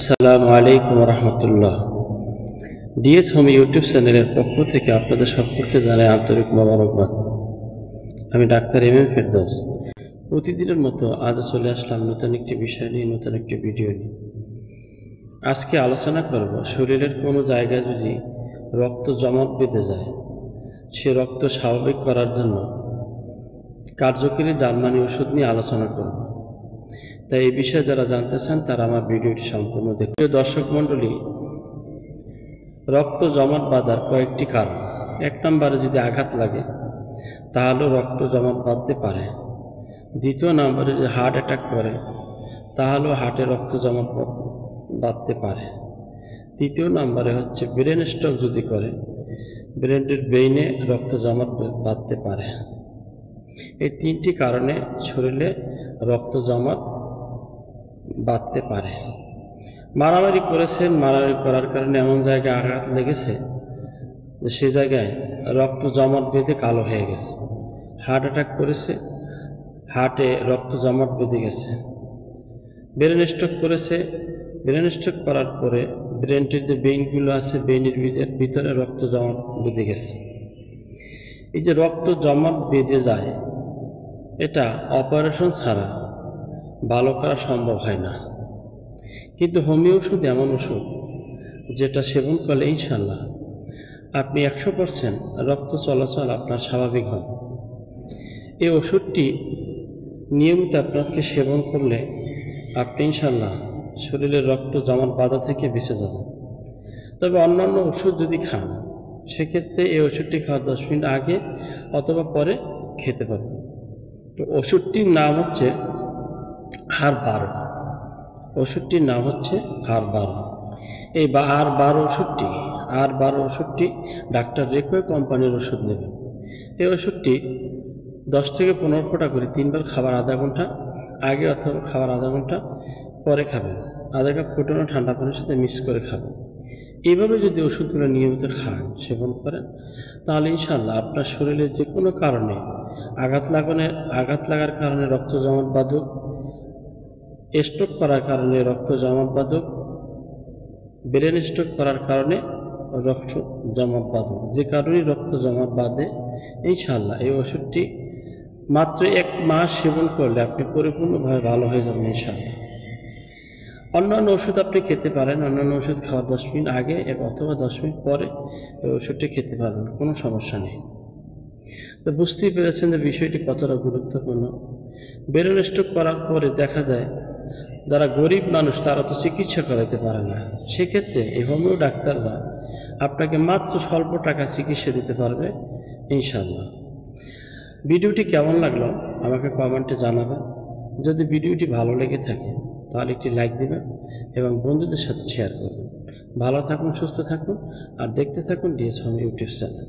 আসসালামু আলাইকুম রহমতুল্লাহ। DS home YouTube চ্যানেলের পক্ষ থেকে আপনাদের সকলকে জানাই আন্তরিক মোবারকবাদ। আমি ডাক্তার এম ফেরদৌস। প্রতিদিনের মতো আজও চলে আসলাম নতুন একটি বিষয় নিয়ে, নতুন একটি ভিডিও নিয়ে। আজকে আলোচনা করব শরীরের কোনো জায়গায় যদি রক্ত জমাট বেঁধে যায়, সে রক্ত স্বাভাবিক করার জন্য কার্যকরী জার্মানি ওষুধ নিয়ে আলোচনা করব। তাই এই বিষয়ে যারা জানতে চান তারা আমার ভিডিওটি সম্পূর্ণ দেখুন। দর্শক মণ্ডলী, রক্ত জমাট বাঁধার কয়েকটি কারণ। এক নম্বরে যদি আঘাত লাগে তাহলেও রক্ত জমাট বাঁধতে পারে। দ্বিতীয় নম্বরে যদি হার্ট অ্যাটাক করে তাহলেও হার্টে রক্ত জমাট বাঁধতে পারে। তৃতীয় নম্বরে হচ্ছে ব্রেন স্ট্রোক যদি করে, ব্রেইনে রক্ত জমাট বাঁধতে পারে। এই তিনটি কারণে শরীরে রক্ত জমাট বাঁধতে পারে। মারামারি করেছেন, মারামারি করার কারণে এমন জায়গায় আঘাত লেগেছে যে সে জায়গায় রক্ত জমাট বেঁধে কালো হয়ে গেছে। হার্ট অ্যাটাক করেছে, হার্টে রক্ত জমাট বেঁধে গেছে। ব্রেন স্ট্রোক করেছে, ব্রেন স্ট্রোক করার পরে ব্রেনটির যে বেইনগুলো আছে, বেইনের ভিতরে রক্ত জমাট বেঁধে গেছে। এই যে রক্ত জমাট বেঁধে যায়, এটা অপারেশন ছাড়া ভালো করা সম্ভব হয় না। কিন্তু হোমিও ওষুধ এমন ওষুধ যেটা সেবন করলে ইনশাল্লাহ আপনি 100% রক্ত চলাচল আপনার স্বাভাবিক হবে। এই ওষুধটি নিয়মিত আপনাকে সেবন করলে আপনি ইনশাল্লাহ শরীরের রক্ত জমাট বাঁধা থেকে বেঁচে যাবেন। তবে অন্যান্য ওষুধ যদি খান, সেক্ষেত্রে এই ওষুধটি খাওয়ার 10 মিনিট আগে অথবা পরে খেতে পারবেন। তো ওষুধটির নাম হচ্ছে R12। ওষুধটির নাম হচ্ছে R12। এই R12 ওষুধটি ডাক্তার রেকো কোম্পানির ওষুধ নেবেন। এই ওষুধটি 10 থেকে 15 ফোঁটা করে 3 বার খাবার আধা ঘন্টা আগে অথবা খাবার আধা ঘন্টা পরে খাবেন। আধা কাপ ফুটানো ঠান্ডা পানির সাথে মিক্স করে খাবেন। এইভাবে যদি ওষুধগুলো নিয়মিত খান, সেবন করেন, তাহলে ইনশাল্লাহ আপনার শরীরে যে কোনো কারণে আঘাত লাগার কারণে রক্ত জমাট বাঁধুক, স্ট্রোক করার কারণে রক্ত জমাট বাঁধুক, ব্রেন স্ট্রোক করার কারণে রক্ত জমাট বাঁধুক, যে কারণেই রক্ত জমাট বাঁধে, ইনশাল্লাহ এই ওষুধটি মাত্র 1 মাস সেবন করলে আপনি পরিপূর্ণভাবে ভালো হয়ে যাবেন ইনশাল্লাহ। অন্যান্য ওষুধ আপনি খেতে পারেন, অন্যান্য ওষুধ খাওয়ার 10 মিনিট আগে অথবা 10 মিনিট পরে এই ওষুধটি খেতে পারবেন, কোনো সমস্যা নেই। তো বুঝতেই পেরেছেন যে বিষয়টি কতটা গুরুত্বপূর্ণ। ব্রেন স্ট্রোক করার পরে দেখা যায় যারা গরিব মানুষ তারা তো চিকিৎসা করাতে পারে না। সেক্ষেত্রে এই হোমিও ডাক্তাররা আপনাকে মাত্র স্বল্প টাকা চিকিৎসা দিতে পারবে ইনশাল্লাহ। ভিডিওটি কেমন লাগলো আমাকে কমেন্টে জানাবেন। যদি ভিডিওটি ভালো লেগে থাকে তাহলে একটি লাইক দিবেন এবং বন্ধুদের সাথে শেয়ার করবেন। ভালো থাকুন, সুস্থ থাকুন আর দেখতে থাকুন ডিএস হোম ইউটিউব চ্যানেল।